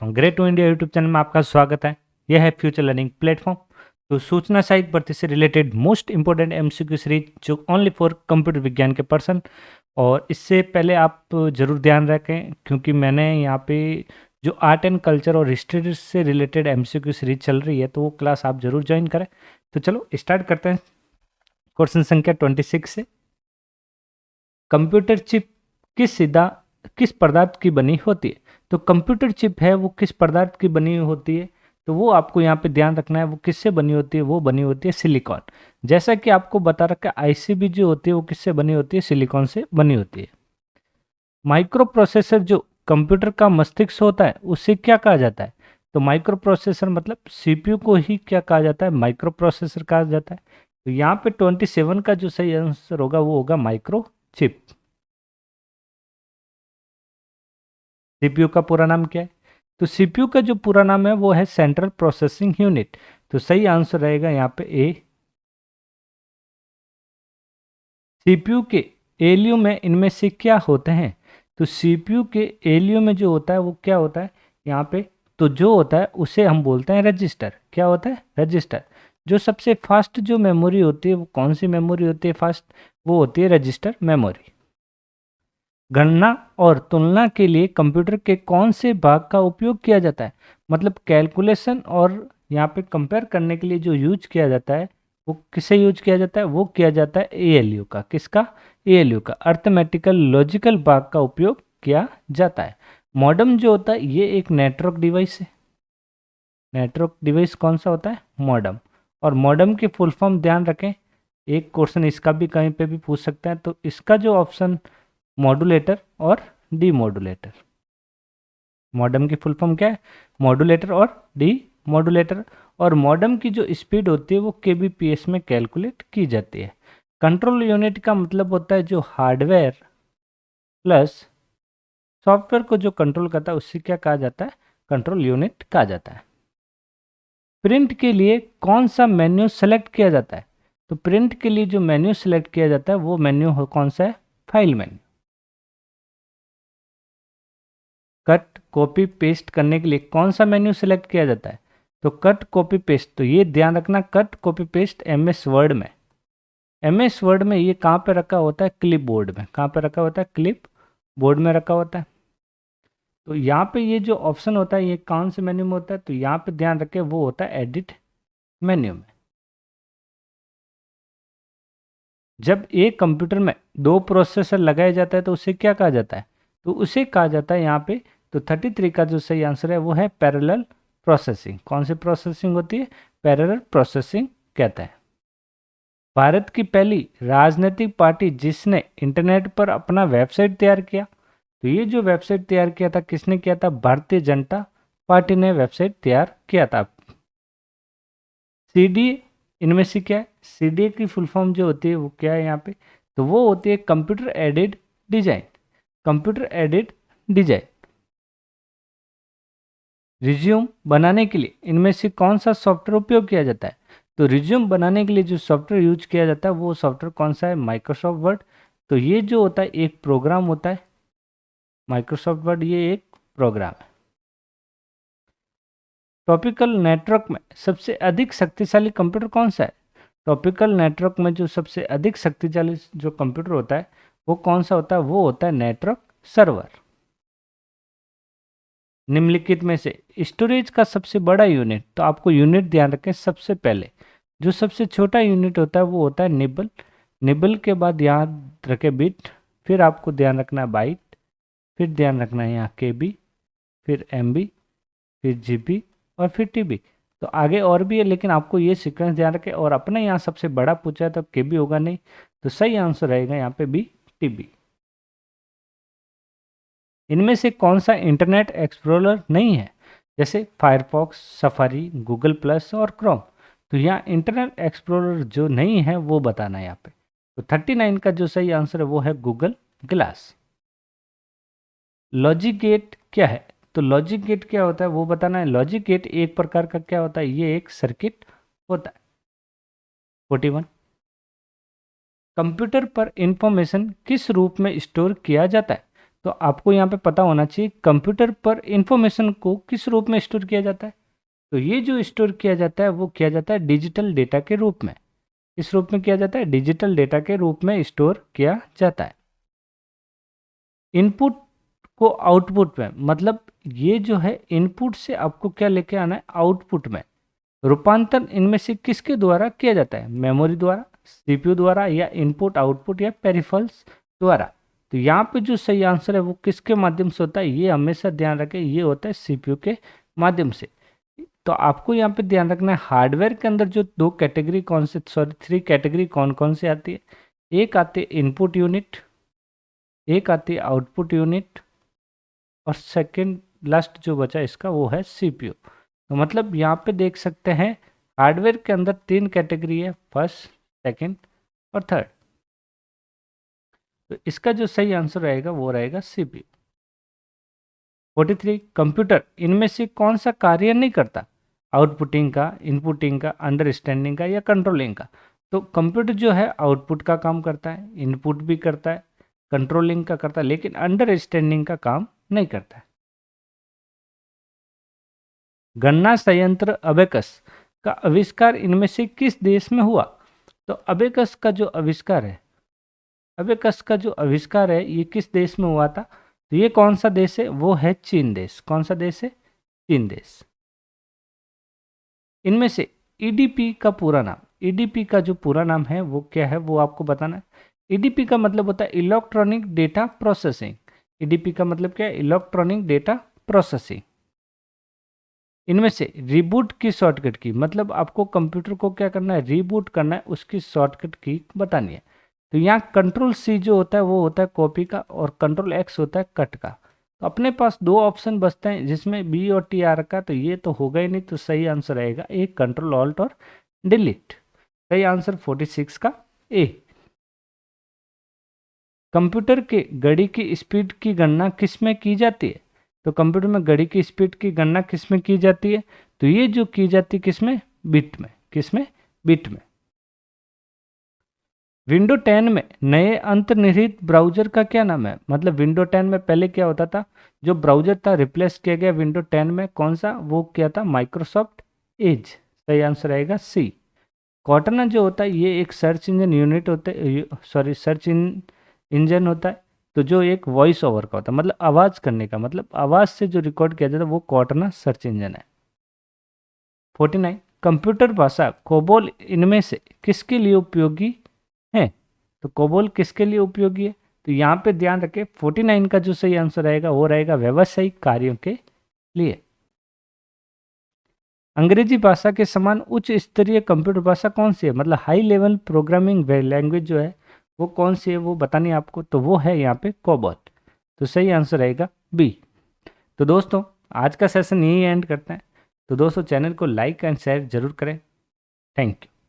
करता हूँ। Great to India YouTube channel में आपका स्वागत है। यह है फ्यूचर लर्निंग प्लेटफॉर्म। तो सूचना सहायक भर्ती से related most important MCQ series जो ओनली फॉर कंप्यूटर विज्ञान के पर्सन। और इससे पहले आप जरूर ध्यान रखें क्योंकि मैंने यहाँ पे जो आर्ट एंड कल्चर और हिस्ट्री से रिलेटेड एमसीक्यू सीरीज चल रही है तो वो क्लास आप जरूर ज्वाइन करें। तो चलो स्टार्ट करते हैं क्वेश्चन संख्या 26 से। कंप्यूटर चिप किस पदार्थ की बनी होती है? तो कंप्यूटर चिप है वो किस पदार्थ की बनी होती है? तो वो आपको यहाँ पे ध्यान रखना है। वो किससे बनी होती है? वो बनी होती है सिलिकॉन। जैसा कि आपको बता रखा है आईसीबी जो होती है वो किससे बनी होती है? सिलिकॉन से बनी होती है। माइक्रो प्रोसेसर जो कंप्यूटर का मस्तिष्क होता है उसे क्या कहा जाता है? तो माइक्रो प्रोसेसर मतलब सीपीयू को ही क्या कहा जाता है? माइक्रो प्रोसेसर कहा जाता है। तो यहाँ पे 27 का जो सही आंसर होगा वो होगा माइक्रो चिप। सीपीयू का पूरा नाम क्या है? तो सीपीयू का जो पूरा नाम है वो है सेंट्रल प्रोसेसिंग यूनिट। तो सही आंसर रहेगा यहाँ पे ए। सीपीयू के एलयू में इनमें से क्या होते हैं? तो सीपीयू के एलयू में जो होता है वो क्या होता है यहाँ पे? तो जो होता है उसे हम बोलते हैं रजिस्टर। क्या होता है? रजिस्टर। जो सबसे फास्ट जो मेमोरी होती है वो कौन सी मेमोरी होती है फास्ट? वो होती है रजिस्टर मेमोरी। गणना और तुलना के लिए कंप्यूटर के कौन से भाग का उपयोग किया जाता है? मतलब कैलकुलेशन और यहाँ पे कंपेयर करने के लिए जो यूज किया जाता है वो किसे यूज किया जाता है? वो किया जाता है एएलयू का। किसका? एएलयू का, अर्थमेटिकल लॉजिकल भाग का उपयोग किया जाता है। मॉडेम जो होता है ये एक नेटवर्क डिवाइस है। नेटवर्क डिवाइस कौन सा होता है? मॉडेम। और मॉडेम की फुल फॉर्म ध्यान रखें, एक क्वेश्चन इसका भी कहीं पे भी पूछ सकते हैं। तो इसका जो ऑप्शन मॉड्यूलेटर और डीमॉड्यूलेटर। मॉडेम की फुल फॉर्म क्या है? मॉड्यूलेटर और डी मॉड्यूलेटर। और मॉडेम की जो स्पीड होती है वो केबीपीएस में कैलकुलेट की जाती है। कंट्रोल यूनिट का मतलब होता है जो हार्डवेयर प्लस सॉफ्टवेयर को जो कंट्रोल करता है उससे क्या कहा जाता है? कंट्रोल यूनिट कहा जाता है। प्रिंट के लिए कौन सा मेन्यू सेलेक्ट किया जाता है? तो प्रिंट के लिए जो मेन्यू सेलेक्ट किया जाता है वो मेन्यू कौन सा है? File menu. Cut copy paste करने के लिए कौन सा मेन्यू सेलेक्ट किया जाता है? तो कट कॉपी पेस्ट। तो ये ध्यान रखना, cut copy paste MS word में। एमएस वर्ड में ये कहाँ पे रखा होता है? क्लिप बोर्ड में। कहाँ पे रखा होता है? क्लिप बोर्ड में रखा होता है। तो यहाँ पे ये जो ऑप्शन होता है ये कौन से मेन्यू में होता है? तो यहाँ पे ध्यान रखें वो होता है एडिट मेन्यू में। जब एक कंप्यूटर में दो प्रोसेसर लगाया जाता है तो उसे क्या कहा जाता है? तो उसे कहा जाता है यहाँ पे, तो 33 का जो सही आंसर है वो है पैरेलल प्रोसेसिंग। कौन सी प्रोसेसिंग होती है? पैरेलल प्रोसेसिंग कहता है। भारत की पहली राजनीतिक पार्टी जिसने इंटरनेट पर अपना वेबसाइट तैयार किया, तो ये जो वेबसाइट तैयार किया था किसने किया था? भारतीय जनता पार्टी ने वेबसाइट तैयार किया था। सीडीए इनमें से क्या है? सीडीए की फुल फॉर्म जो होती है वो क्या है यहाँ पे? तो वो होती है computer aided design. Computer aided design. Resume बनाने के लिए इनमें से कौन सा सॉफ्टवेयर उपयोग किया जाता है? तो रिज्यूम बनाने के लिए जो सॉफ्टवेयर यूज किया जाता है वो सॉफ्टवेयर कौन सा है? Microsoft word. तो ये जो होता है एक प्रोग्राम होता है। माइक्रोसॉफ्ट वर्ड ये एक प्रोग्राम है। टॉपिकल नेटवर्क में सबसे अधिक शक्तिशाली कंप्यूटर कौन सा है? टॉपिकल नेटवर्क में जो सबसे अधिक शक्तिशाली जो कंप्यूटर होता है वो कौन सा होता है? वो होता है नेटवर्क सर्वर। निम्नलिखित में से स्टोरेज का सबसे बड़ा यूनिट, तो आपको यूनिट ध्यान रखें। सबसे पहले जो सबसे छोटा यूनिट होता है वो होता है निबल। निबल के बाद याद रखें बिट, फिर आपको ध्यान रखना है बाइट, फिर ध्यान रखना है यहाँ केबी, फिर एमबी, फिर जीबी और फिर टीबी। तो आगे और भी है लेकिन आपको ये सीक्वेंस ध्यान रखें। और अपने यहाँ सबसे बड़ा पूछा है तो केबी होगा नहीं, तो सही आंसर रहेगा यहाँ पे बी, टीबी। इनमें से कौन सा इंटरनेट एक्सप्लोरर नहीं है? जैसे फायरफॉक्स, सफारी, गूगल प्लस और क्रोम। तो यहाँ इंटरनेट एक्सप्लोरर जो नहीं है वो बताना है यहाँ पे। तो 39 का जो सही आंसर है वो है गूगल ग्लास। लॉजिक गेट क्या है? तो लॉजिक गेट क्या होता है वो बताना है। लॉजिक गेट एक प्रकार का क्या होता है? ये एक सर्किट होता है। 41 कंप्यूटर पर इंफॉर्मेशन किस रूप में स्टोर किया जाता है? तो आपको यहाँ पे पता होना चाहिए कंप्यूटर पर इंफॉर्मेशन को किस रूप में स्टोर किया जाता है। तो ये जो स्टोर किया जाता है वो किया जाता है डिजिटल डेटा के रूप में। किस रूप में किया जाता है? डिजिटल डेटा के रूप में स्टोर किया जाता है। इनपुट को आउटपुट में, मतलब ये जो है इनपुट से आपको क्या लेके आना है? आउटपुट में। रूपांतरण इनमें से किसके द्वारा किया जाता है? मेमोरी द्वारा, सीपीयू द्वारा, या इनपुट आउटपुट या पेरिफेरल्स द्वारा। तो यहाँ पे जो सही आंसर है वो किसके माध्यम से होता है? ये हमेशा ध्यान रखें, ये होता है सीपीयू के माध्यम से। तो आपको यहाँ पे ध्यान रखना है हार्डवेयर के अंदर जो दो कैटेगरी कौन से, सॉरी 3 कैटेगरी कौन कौन से आती है? एक आती है इनपुट यूनिट, एक आती है आउटपुट यूनिट, और सेकंड लास्ट जो बचा इसका वो है सीपीयू। तो मतलब यहाँ पे देख सकते हैं हार्डवेयर के अंदर 3 कैटेगरी है, फर्स्ट, सेकंड और थर्ड। तो इसका जो सही आंसर रहेगा वो रहेगा सीपीयू। 43 कंप्यूटर इनमें से कौन सा कार्य नहीं करता? आउटपुटिंग का, इनपुटिंग का, अंडरस्टैंडिंग का, या कंट्रोलिंग का। तो कंप्यूटर जो है आउटपुट का काम करता है, इनपुट भी करता है, कंट्रोलिंग का करता है, लेकिन अंडरस्टैंडिंग का काम नहीं करता है। गणना संयंत्र अबेकस का आविष्कार इनमें से किस देश में हुआ? तो अबेकस का जो आविष्कार है, अबेकस का जो आविष्कार है ये किस देश में हुआ था? तो ये कौन सा देश है? वो है चीन देश। कौन सा देश है? चीन देश। इनमें से ईडीपी का पूरा नाम, ईडीपी का जो पूरा नाम है वो क्या है वो आपको बताना है। ईडीपी का मतलब होता है इलेक्ट्रॉनिक डेटा प्रोसेसिंग। ईडीपी का मतलब क्या है? Electronic data processing. इनमें से रीबूट की शॉर्टकट की, मतलब आपको कंप्यूटर को क्या करना है? रीबूट करना है, उसकी शॉर्टकट की बतानी है। तो यहाँ कंट्रोल सी जो होता है वो होता है कॉपी का, और कंट्रोल एक्स होता है कट का। तो अपने पास 2 ऑप्शन बचते हैं जिसमें बी और टी आ रखा है, तो ये तो होगा ही नहीं। तो सही आंसर रहेगा एक कंट्रोल ऑल्ट और डिलीट। सही आंसर 46 का ए। कंप्यूटर के घड़ी की स्पीड की गणना किस में की जाती है? तो कंप्यूटर में घड़ी की स्पीड की गणना किस में की जाती है? तो ये जो की जाती है किस में? बिट में। किस में? बिट में। विंडो 10 में नए अंतर्निहित ब्राउजर का क्या नाम है? मतलब विंडो 10 में पहले क्या होता था? जो ब्राउजर था रिप्लेस किया गया विंडो 10 में, कौन सा? वो क्या था? Microsoft Edge. सही आंसर रहेगा सी। कॉर्टना जो होता है ये एक सर्च इंजन यूनिट होता है, सॉरी सर्च इंजन होता है। तो जो एक वॉइस ओवर का होता है, मतलब आवाज़ करने का, मतलब आवाज़ से जो रिकॉर्ड किया जाता है वो कॉर्टना सर्च इंजन है। 49 कंप्यूटर भाषा कोबोल इनमें से किसके लिए उपयोगी है? तो कोबोल किसके लिए उपयोगी है? तो यहाँ पे ध्यान रखें 49 का जो सही आंसर रहेगा वो रहेगा व्यावसायिक कार्यों के लिए। अंग्रेजी भाषा के समान उच्च स्तरीय कंप्यूटर भाषा कौन सी है? मतलब हाई लेवल प्रोग्रामिंग लैंग्वेज जो है वो कौन सी है वो बतानी है आपको। तो वो है यहाँ पे कोबोल। तो सही आंसर रहेगा बी। तो दोस्तों आज का सेशन यही एंड करते हैं। तो दोस्तों चैनल को लाइक एंड शेयर जरूर करें। Thank you.